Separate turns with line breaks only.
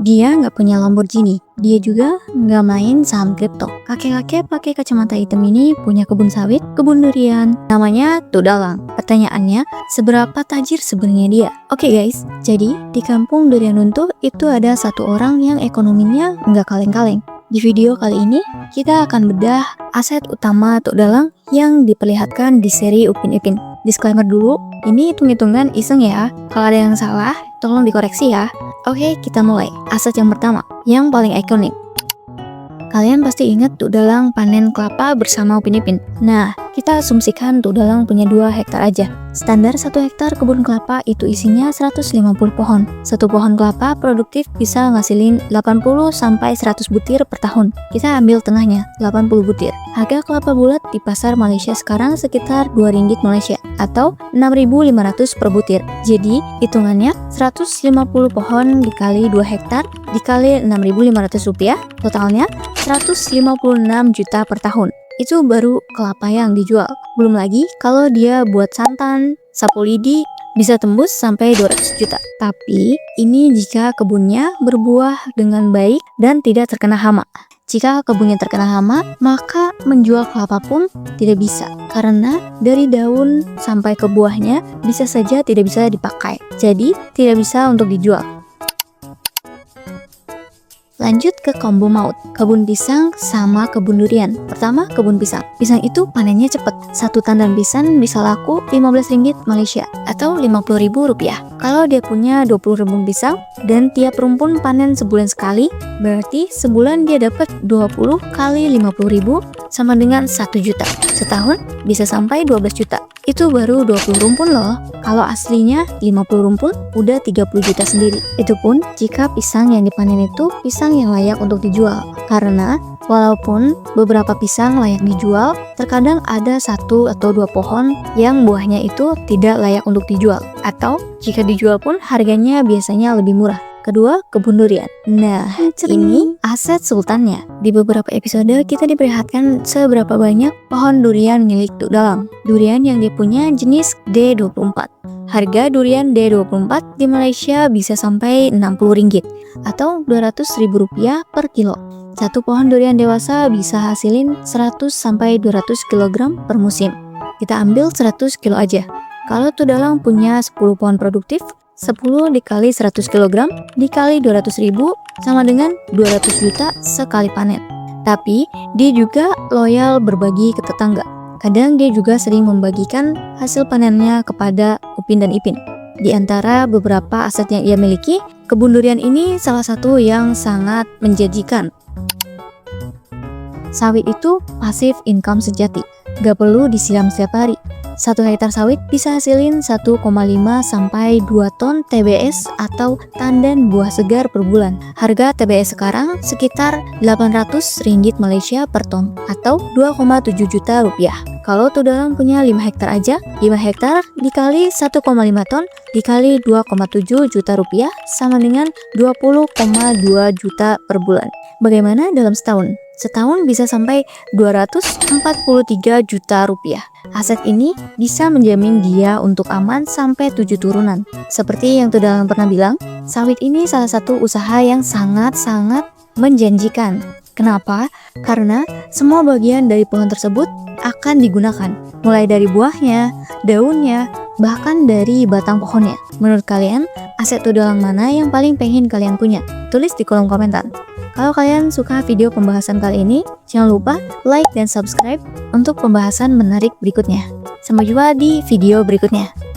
Dia nggak punya Lamborghini. Dia juga nggak main saham kripto. Kakek-kakek pakai kacamata hitam ini punya kebun sawit, kebun durian. Namanya Tudalang. Pertanyaannya, seberapa tajir sebenarnya dia? Oke guys, jadi di kampung durian runtuh itu ada satu orang yang ekonominya nggak kaleng-kaleng. Di video kali ini, kita akan bedah aset utama Tudalang yang diperlihatkan di seri Upin Ipin. Disclaimer dulu, ini hitung-hitungan iseng ya. Kalau ada yang salah, tolong dikoreksi ya. Oke, kita mulai. Aset yang pertama, yang paling ikonik. Kalian pasti ingat Tudalang panen kelapa bersama Upin Ipin. Nah, kita asumsikan Tudalang punya 2 hektar aja. Standar 1 hektar kebun kelapa itu isinya 150 pohon. Satu pohon kelapa produktif bisa ngasilin 80-100 butir per tahun. Kita ambil tengahnya, 80 butir. Harga kelapa bulat di pasar Malaysia sekarang sekitar 2 ringgit Malaysia atau 6.500 per butir. Jadi, hitungannya 150 pohon dikali 2 hektar dikali 6.500 rupiah, totalnya 156 juta per tahun. Itu baru kelapa yang dijual. Belum lagi kalau dia buat santan, sapu lidi, bisa tembus sampai 200 juta. Tapi ini jika kebunnya berbuah dengan baik dan tidak terkena hama. Jika kebunnya terkena hama, maka menjual kelapa pun tidak bisa. Karena dari daun sampai ke buahnya bisa saja tidak bisa dipakai. Jadi tidak bisa untuk dijual. Lanjut ke combo maut, kebun pisang sama kebun durian. Pertama, kebun pisang. Pisang itu panennya cepat. Satu tandan pisang bisa laku 15 ringgit Malaysia atau 50.000 rupiah. Kalau dia punya 20 ribu pisang dan tiap rumpun panen sebulan sekali, berarti sebulan dia dapat 20 kali 50.000 sama dengan 1 juta. Setahun bisa sampai 12 juta. Itu baru 20 rumpun loh. Kalau aslinya 50 rumpun udah 30 juta sendiri. Itu pun jika pisang yang dipanen itu pisang yang layak untuk dijual. Karena walaupun beberapa pisang layak dijual, terkadang ada 1 atau 2 pohon yang buahnya itu tidak layak untuk dijual. Atau jika dijual pun harganya biasanya lebih murah. Kedua, kebun durian. Nah, ini aset sultannya. Di beberapa episode kita diperlihatkan seberapa banyak pohon durian milik Tudalang. Durian yang dia punya jenis D24. Harga durian D24 di Malaysia bisa sampai 60 ringgit atau 200.000 rupiah per kilo. Satu pohon durian dewasa bisa hasilin 100 sampai 200 kg per musim. Kita ambil 100 kilo aja. Kalau Tudalang punya 10 pohon produktif, 10 dikali 100 kg dikali 200.000 sama dengan 200 juta sekali panen. Tapi dia juga loyal berbagi ke tetangga. Kadang dia juga sering membagikan hasil panennya kepada Upin dan Ipin. Di antara beberapa aset yang ia miliki, kebun durian ini salah satu yang sangat menjanjikan. Sawit itu pasif income sejati, gak perlu disiram setiap hari. 1 hektar sawit bisa hasilin 1,5 sampai 2 ton TBS atau tandan buah segar per bulan. Harga TBS sekarang sekitar 800 ringgit Malaysia per ton atau 2,7 juta rupiah. Kalau Tudalang punya 5 hektar aja, 5 hektar dikali 1,5 ton dikali 2,7 juta rupiah sama dengan 20,2 juta per bulan. Bagaimana dalam setahun? Setahun bisa sampai 243 juta rupiah. Aset ini bisa menjamin dia untuk aman sampai 7 turunan. Seperti yang Tudalang pernah bilang, sawit ini salah satu usaha yang sangat-sangat menjanjikan. Kenapa? Karena semua bagian dari pohon tersebut akan digunakan. Mulai dari buahnya, daunnya, bahkan dari batang pohonnya. Menurut kalian, aset Tudalang mana yang paling pengen kalian punya? Tulis di kolom komentar. Kalau kalian suka video pembahasan kali ini, jangan lupa like dan subscribe untuk pembahasan menarik berikutnya. Sampai jumpa di video berikutnya.